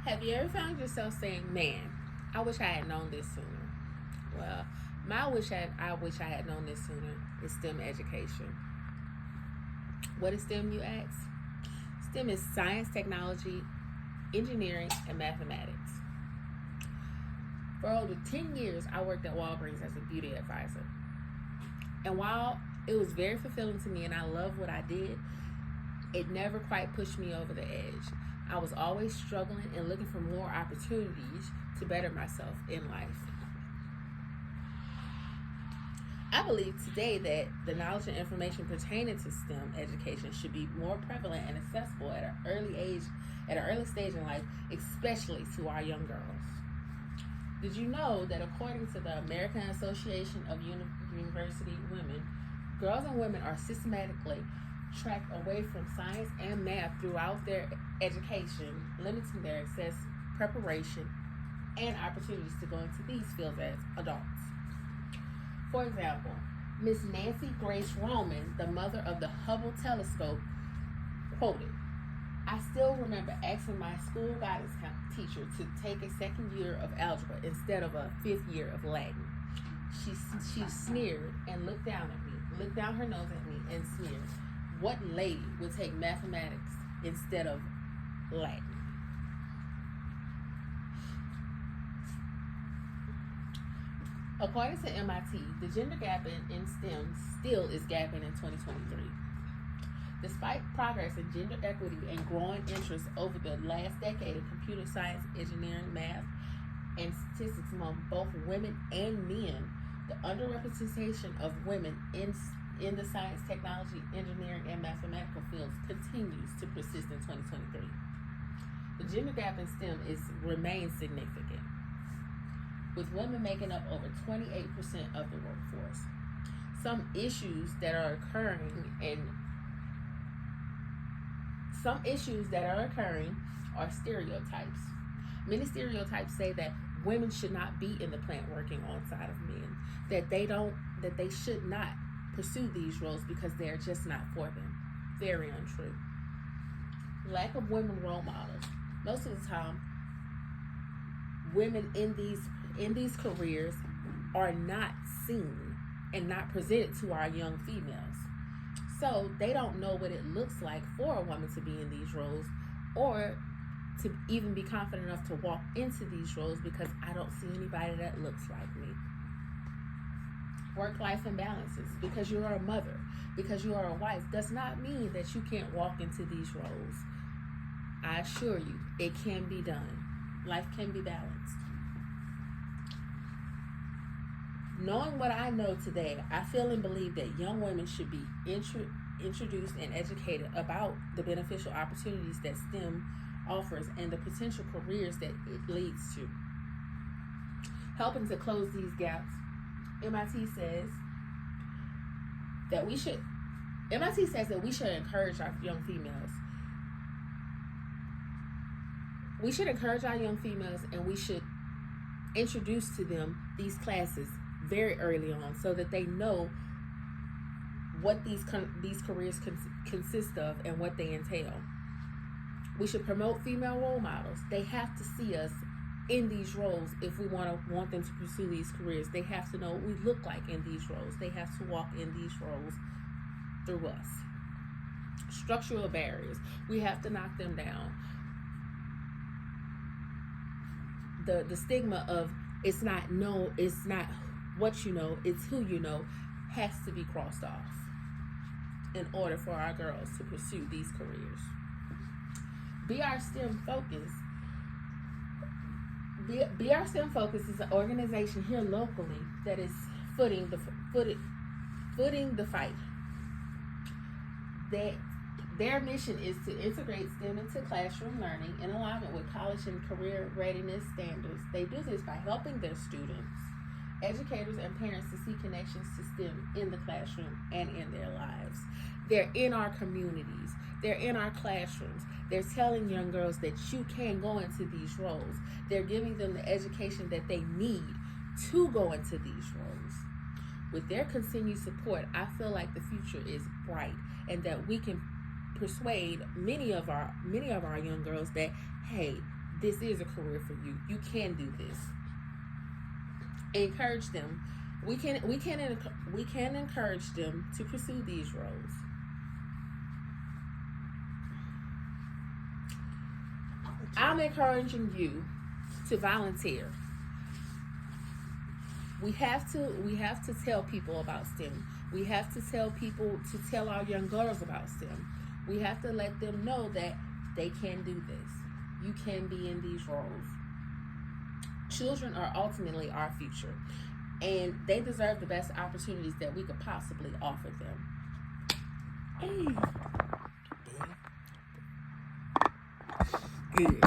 Have you ever found yourself saying, "Man, I wish I had known this sooner"? Well, I wish I had known this sooner is STEM education. What is STEM, you ask? STEM is science, technology, engineering, and mathematics. For over 10 years, I worked at Walgreens as a beauty advisor. And while it was very fulfilling to me and I loved what I did, it never quite pushed me over the edge. I was always struggling and looking for more opportunities to better myself in life. I believe today that the knowledge and information pertaining to STEM education should be more prevalent and accessible at an early stage in life, especially to our young girls. Did you know that according to the American Association of University Women, girls and women are systematically tracked away from science and math throughout their education, limiting their access, preparation, and opportunities to go into these fields as adults. For example, Miss Nancy Grace Roman, the mother of the Hubble telescope, quoted, "I still remember asking my school guidance teacher to take a second year of algebra instead of a fifth year of Latin. She sneered and looked down her nose at me and sneered. What lady would take mathematics instead of Latin?" According to MIT, the gender gap in STEM still is gapping in 2023. Despite progress in gender equity and growing interest over the last decade in computer science, engineering, math, and statistics among both women and men, the underrepresentation of women in the science, technology, engineering, and mathematical fields continues to persist in 2023. The gender gap in STEM remains significant, with women making up over 28% of the workforce. Some issues that are occurring are stereotypes. Many stereotypes say that women should not be in the plant working alongside of men, that they should not pursue these roles because they are just not for them. Very untrue. Lack of women role models. Most of the time, women in these careers are not seen and not presented to our young females. So they don't know what it looks like for a woman to be in these roles or to even be confident enough to walk into these roles because I don't see anybody that looks like me. Work-life imbalances. Because you are a mother, because you are a wife, does not mean that you can't walk into these roles. I assure you, it can be done. Life can be balanced. Knowing what I know today, I feel and believe that young women should be introduced and educated about the beneficial opportunities that STEM offers and the potential careers that it leads to. Helping to close these gaps, MIT says that we should encourage our young females. We should encourage our young females and we should introduce to them these classes very early on so that they know what these careers consist of and what they entail. We should promote female role models. They have to see us in these roles if we want them to pursue these careers. They have to know what we look like in these roles. They have to walk in these roles through us. Structural barriers. We have to knock them down. The stigma of it's not what you know, it's who you know has to be crossed off in order for our girls to pursue these careers. BR STEM Focus is an organization here locally that is footing the fight. Their mission is to integrate STEM into classroom learning in alignment with college and career readiness standards. They do this by helping their students, educators, and parents to see connections to STEM in the classroom and in their lives. They're in our communities. They're in our classrooms. They're telling young girls that you can go into these roles. They're giving them the education that they need to go into these roles. With their continued support, I feel like the future is bright and that we can persuade many of our young girls that, hey, this is a career for you. You can do this. Encourage them. We can encourage them to pursue these roles. I'm encouraging you to volunteer. We have to tell people about STEM. We have to tell our young girls about STEM. We have to let them know that they can do this. You can be in these roles. Children are ultimately our future, and they deserve the best opportunities that we could possibly offer them. Hey. Good.